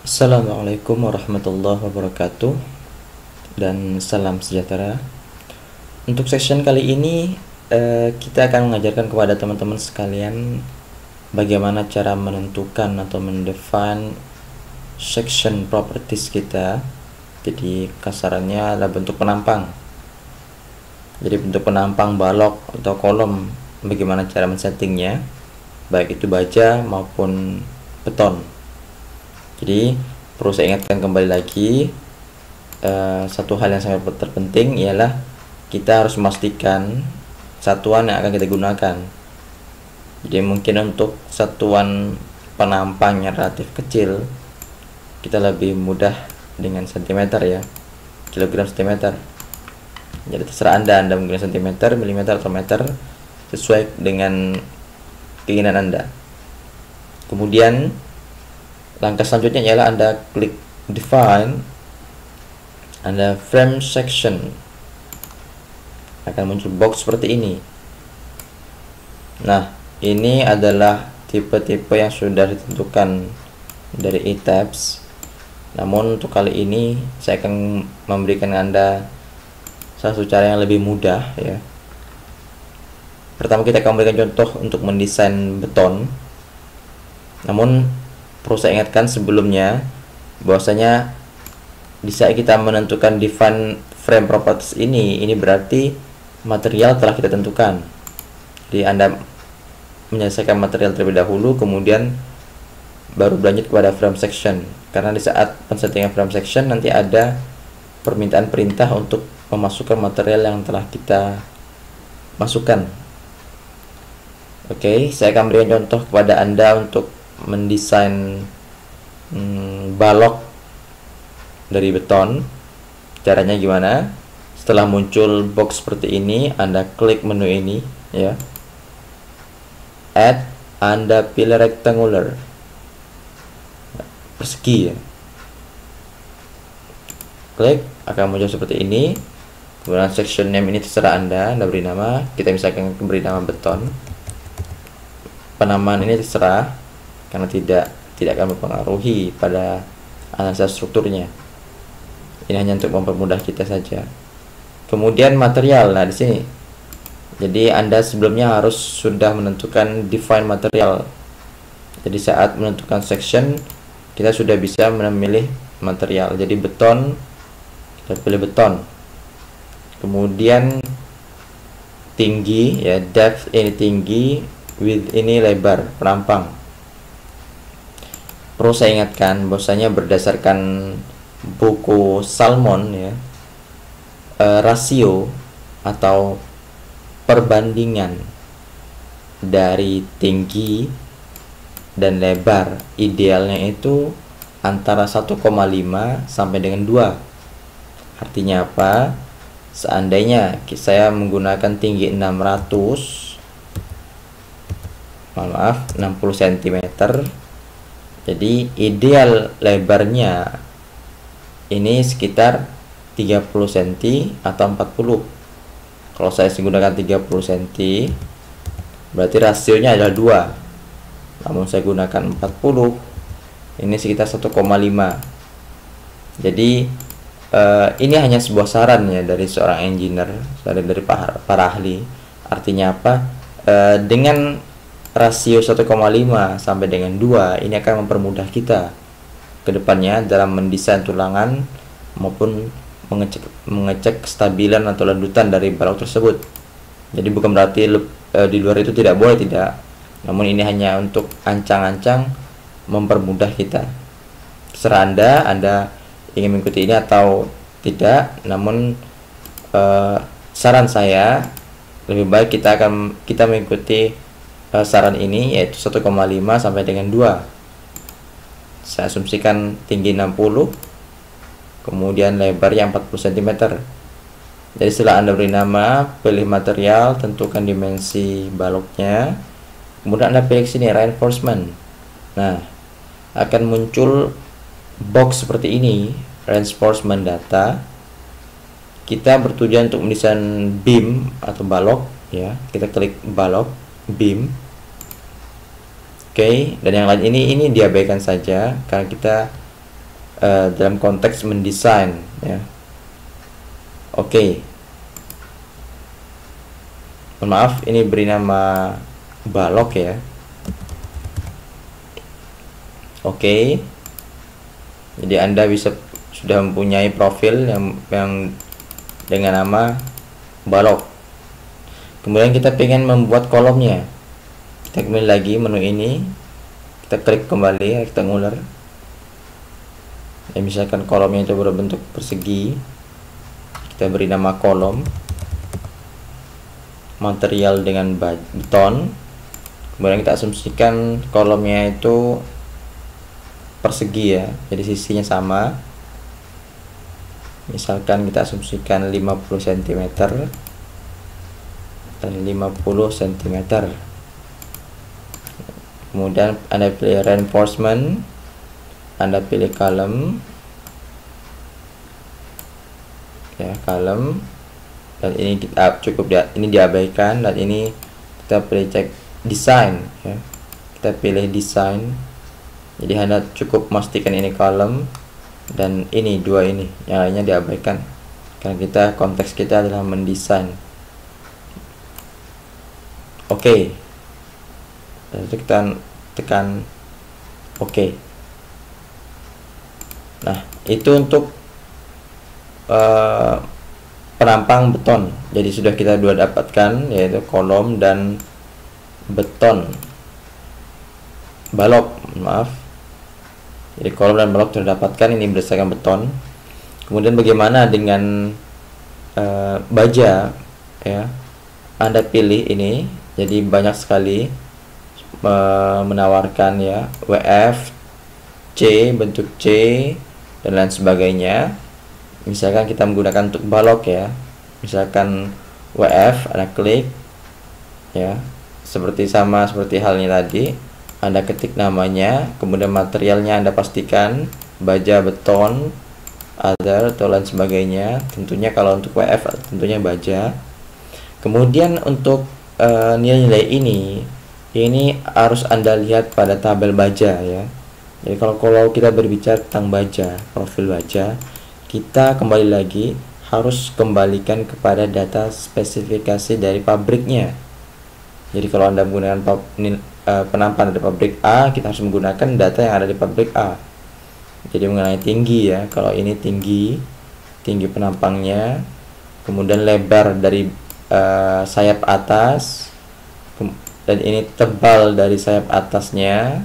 Assalamualaikum warahmatullahi wabarakatuh dan salam sejahtera. Untuk session kali ini kita akan mengajarkan kepada teman-teman sekalian bagaimana cara menentukan atau mendefine section properties kita. Jadi kasarannya adalah bentuk penampang. Jadi bentuk penampang balok atau kolom, bagaimana cara men-settingnya, baik itu baja maupun beton. Jadi perlu saya ingatkan kembali lagi, satu hal yang sangat terpenting ialah kita harus memastikan satuan yang akan kita gunakan. Jadi mungkin untuk satuan penampang yang relatif kecil, kita lebih mudah dengan sentimeter ya, kilogram sentimeter. Jadi terserah Anda menggunakan sentimeter, milimeter atau meter sesuai dengan keinginan Anda. Kemudian langkah selanjutnya ialah Anda klik define, Anda frame section, akan muncul box seperti ini. Nah, ini adalah tipe-tipe yang sudah ditentukan dari eTabs. Namun untuk kali ini saya akan memberikan Anda satu cara yang lebih mudah ya. Pertama kita akan memberikan contoh untuk mendesain beton. Namun perlu saya ingatkan sebelumnya bahwasanya di saat kita menentukan define frame properties ini berarti material telah kita tentukan. Jadi Anda menyelesaikan material terlebih dahulu, kemudian baru berlanjut kepada frame section. Karena di saat pensettingan frame section nanti ada permintaan perintah untuk memasukkan material yang telah kita masukkan. Oke, saya akan berikan contoh kepada Anda untuk mendesain balok dari beton. Caranya gimana? Setelah muncul box seperti ini, Anda klik menu ini ya, add, Anda pilih rectangular, persegi ya, klik, akan muncul seperti ini. Kemudian section name ini terserah Anda beri nama. Kita misalkan beri nama beton. Penamaan ini terserah, karena tidak akan mempengaruhi pada analisa strukturnya. Ini hanya untuk mempermudah kita saja. Kemudian material, nah di sini. Jadi Anda sebelumnya harus sudah menentukan define material. Jadi saat menentukan section, kita sudah bisa memilih material. Jadi beton, kita pilih beton. Kemudian tinggi ya, depth ini tinggi, width ini lebar, penampang. Perlu saya ingatkan bahwasanya berdasarkan buku Salmon ya, rasio atau perbandingan dari tinggi dan lebar idealnya itu antara 1,5 sampai dengan 2. Artinya apa? Seandainya saya menggunakan tinggi 60 cm, jadi ideal lebarnya ini sekitar 30 cm atau 40. Kalau saya menggunakan 30 cm, berarti rasionya adalah 2. Namun saya gunakan 40, ini sekitar 1,5. Jadi ini hanya sebuah saran ya dari seorang engineer, dari para ahli. Artinya apa? Dengan rasio 1,5 sampai dengan 2 ini akan mempermudah kita ke depannya dalam mendesain tulangan maupun mengecek kestabilan atau landutan dari balok tersebut. Jadi bukan berarti di luar itu tidak boleh, tidak. Namun ini hanya untuk ancang-ancang mempermudah kita. Terserah Anda ingin mengikuti ini atau tidak. Namun saran saya lebih baik kita mengikuti saran ini, yaitu 1,5 sampai dengan 2. Saya asumsikan tinggi 60, kemudian lebarnya 40 cm. Jadi setelah Anda beri nama, pilih material, tentukan dimensi baloknya, kemudian Anda pilih sini reinforcement. Nah, akan muncul box seperti ini, reinforcement data. Kita bertujuan untuk mendesain beam atau balok ya. Kita klik balok, beam. Oke, dan yang lain ini diabaikan saja karena kita dalam konteks mendesain ya. Oke. Mohon maaf, ini beri nama balok ya. Oke. Jadi Anda sudah mempunyai profil yang dengan nama balok. Kemudian kita pengen membuat kolomnya. Kita kembali lagi menu ini, kita klik kembali, rectangular. Ya, misalkan kolomnya itu berbentuk persegi, kita beri nama kolom, material dengan beton. Kemudian kita asumsikan kolomnya itu persegi ya, jadi sisinya sama. Misalkan kita asumsikan 50 cm dan 50 cm. Kemudian Anda pilih reinforcement, Anda pilih column ya, column, dan ini kita ini diabaikan, dan ini kita pilih cek design ya, kita pilih design. Jadi Anda cukup memastikan ini column dan ini dua, ini yang lainnya diabaikan karena konteks kita adalah mendesain. Oke. Dan itu kita tekan oke. Nah, itu untuk penampang beton. Jadi sudah kita dapatkan, yaitu kolom dan beton balok, maaf. Jadi kolom dan balok sudah dapatkan, ini berdasarkan beton. Kemudian bagaimana dengan baja ya? Anda pilih ini. Jadi banyak sekali menawarkan ya, WF, C, bentuk C dan lain sebagainya. Misalkan kita menggunakan untuk balok ya, misalkan WF, Anda klik ya, seperti halnya tadi, Anda ketik namanya, kemudian materialnya Anda pastikan baja, beton, other atau lain sebagainya. Tentunya kalau untuk WF tentunya baja. Kemudian untuk nilai-nilai ini harus Anda lihat pada tabel baja ya. Jadi kalau kita berbicara tentang baja, profil baja, kita kembali lagi harus kembalikan kepada data spesifikasi dari pabriknya. Jadi kalau Anda menggunakan penampakan dari pabrik A, kita harus menggunakan data yang ada di pabrik A. Jadi mengenai tinggi ya, kalau ini tinggi penampangnya, kemudian lebar dari sayap atas, dan ini tebal dari sayap atasnya,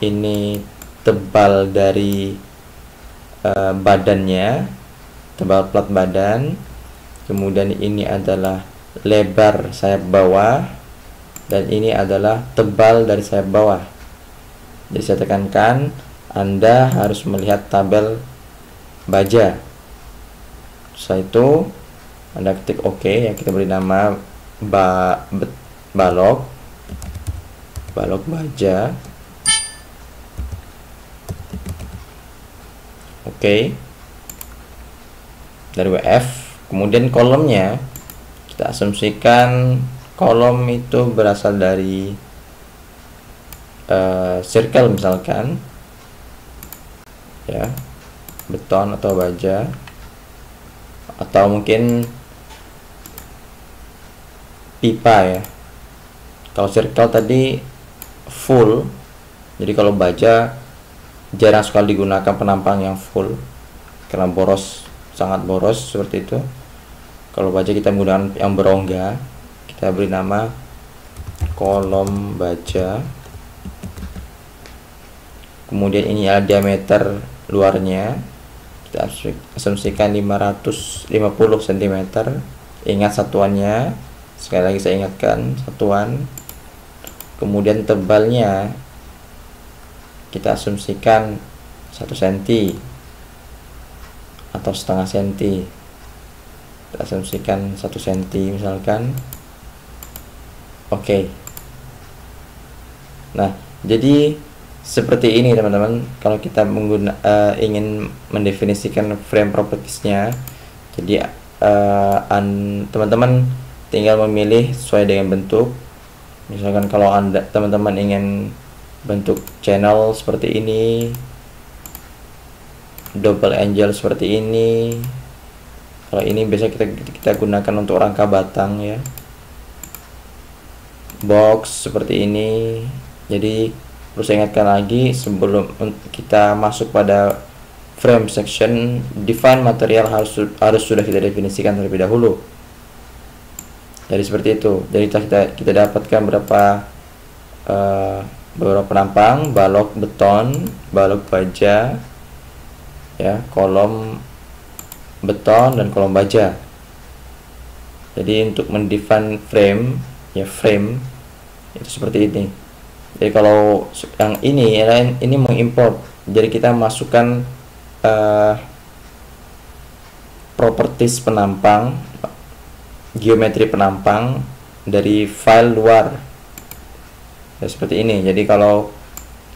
ini tebal dari badannya, tebal plat badan, kemudian ini adalah lebar sayap bawah, dan ini adalah tebal dari sayap bawah. Jadi saya tekankan, Anda harus melihat tabel baja. Setelah itu Anda ketik OK ya, kita beri nama balok baja. Oke. Dari WF, kemudian kolomnya kita asumsikan kolom itu berasal dari circle misalkan ya, beton atau baja, atau mungkin pipa ya. Kalau circle tadi full, jadi kalau baja jarang sekali digunakan penampang yang full karena boros, sangat boros seperti itu. Kalau baja kita menggunakan yang berongga, kita beri nama kolom baja. Kemudian ini adalah diameter luarnya, kita asumsikan 550 cm. Ingat satuannya, sekali lagi saya ingatkan satuan. Kemudian tebalnya kita asumsikan 1 cm atau setengah cm. Kita asumsikan 1 cm misalkan. Oke. Nah, jadi seperti ini teman-teman kalau kita ingin mendefinisikan frame propertiesnya. Jadi teman-teman tinggal memilih sesuai dengan bentuk. Misalkan kalau teman-teman ingin bentuk channel seperti ini, double angel seperti ini. Kalau ini biasa kita gunakan untuk rangka batang ya. Box seperti ini. Jadi perlu saya ingatkan lagi, sebelum kita masuk pada frame section, define material harus sudah kita definisikan terlebih dahulu. Jadi seperti itu. Jadi kita dapatkan beberapa penampang, balok beton, balok baja, ya, kolom beton dan kolom baja. Jadi untuk mendefine frame, ya frame itu seperti ini. Jadi kalau yang ini mengimport, jadi kita masukkan properties penampang, geometri penampang dari file luar ya, seperti ini. Jadi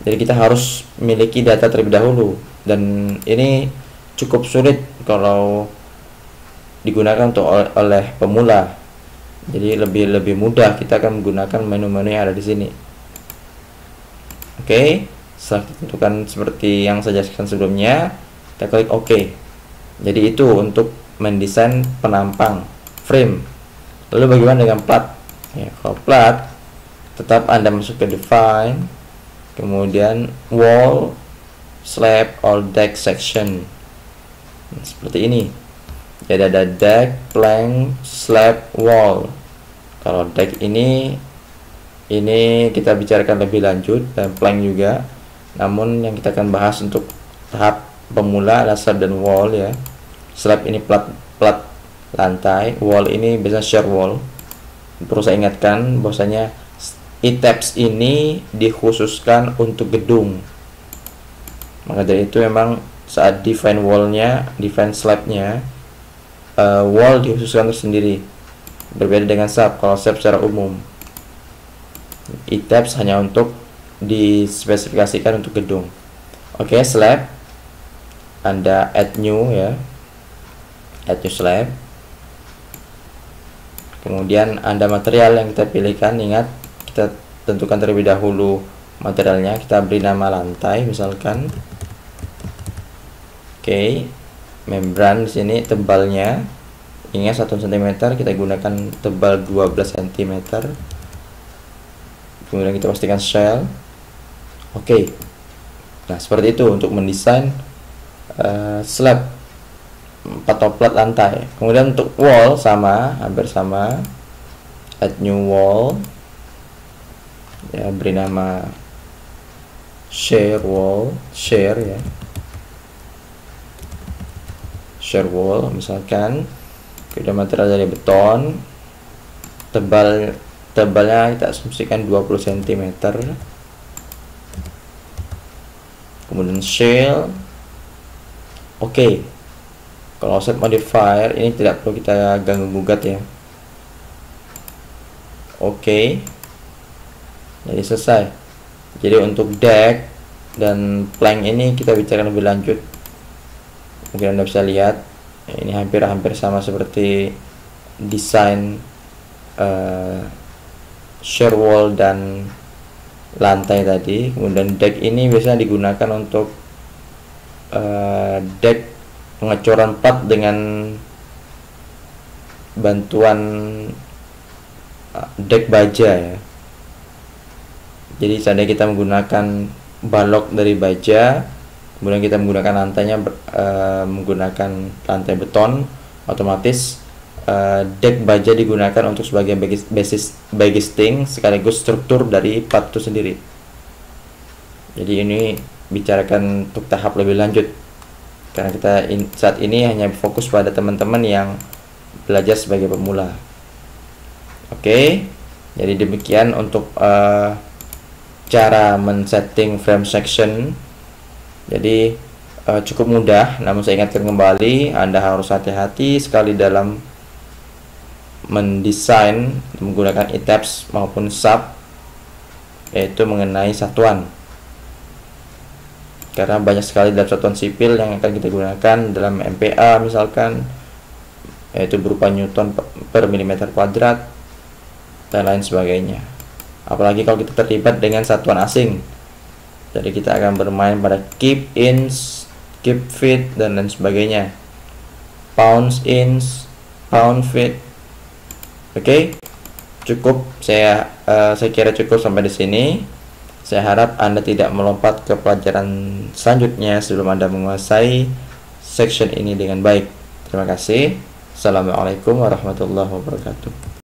jadi kita harus miliki data terlebih dahulu, dan ini cukup sulit kalau digunakan untuk oleh pemula. Jadi lebih mudah kita akan menggunakan menu-menu yang ada di sini. Oke, setelah ditentukan seperti yang saya jelaskan sebelumnya, kita klik OK. Jadi itu untuk mendesain penampang frame. Lalu bagaimana dengan plat? Ya, kalau plat, tetap Anda masuk ke define, kemudian wall, slab, or deck section. Nah, seperti ini. Jadi ada deck, plank, slab, wall. Kalau deck ini kita bicarakan lebih lanjut, dan plank juga. Namun yang kita akan bahas untuk tahap pemula adalah slab dan wall ya. Slab ini plat lantai, wall ini biasanya shear wall. Perlu saya ingatkan bahwasanya e-tabs ini dikhususkan untuk gedung. Maka dari itu memang saat define wallnya, define slabnya, wall dikhususkan tersendiri, berbeda dengan slab. Kalau slab secara umum, e-tabs hanya untuk dispesifikasikan untuk gedung. Oke, slab, Anda add new ya, add new slab. Kemudian Anda material yang kita pilihkan, ingat kita tentukan terlebih dahulu materialnya. Kita beri nama lantai misalkan. Oke, membran di sini tebalnya, ingat 1 cm, kita gunakan tebal 12 cm. Kemudian kita pastikan shell. Oke. Nah, seperti itu untuk mendesain slab atau plat lantai. Kemudian untuk wall hampir sama, add new wall ya, beri nama shear wall, shear ya, shear wall misalkan. Kemudian material dari beton, tebalnya kita asumsikan 20 cm. Kemudian shell. Oke. Kalau set modifier ini tidak perlu kita ganggu gugat ya. Oke. Jadi selesai. Jadi untuk deck dan plank ini kita bicara lebih lanjut. Mungkin Anda bisa lihat ini hampir sama seperti desain shear wall dan lantai tadi. Kemudian deck ini biasanya digunakan untuk deck pengecoran plat dengan bantuan deck baja ya. Jadi seandainya kita menggunakan balok dari baja, kemudian kita menggunakan lantainya menggunakan lantai beton, otomatis deck baja digunakan untuk sebagai basisting sekaligus struktur dari plat itu sendiri. Jadi ini bicarakan untuk tahap lebih lanjut, karena kita saat ini hanya fokus pada teman-teman yang belajar sebagai pemula. Oke, jadi demikian untuk cara men-setting frame section. Jadi cukup mudah, namun saya ingatkan kembali, Anda harus hati-hati sekali dalam mendesain menggunakan e-tabs maupun sub, yaitu mengenai satuan. Karena banyak sekali dalam satuan sipil yang akan kita gunakan dalam MPA misalkan, yaitu berupa Newton per milimeter kuadrat dan lain sebagainya. Apalagi kalau kita terlibat dengan satuan asing. Jadi kita akan bermain pada keep, ins, keep fit, dan lain sebagainya. Pounds, inch, pound, feet. Oke, cukup. Saya kira cukup sampai di sini. Saya harap Anda tidak melompat ke pelajaran selanjutnya sebelum Anda menguasai section ini dengan baik. Terima kasih. Assalamualaikum warahmatullahi wabarakatuh.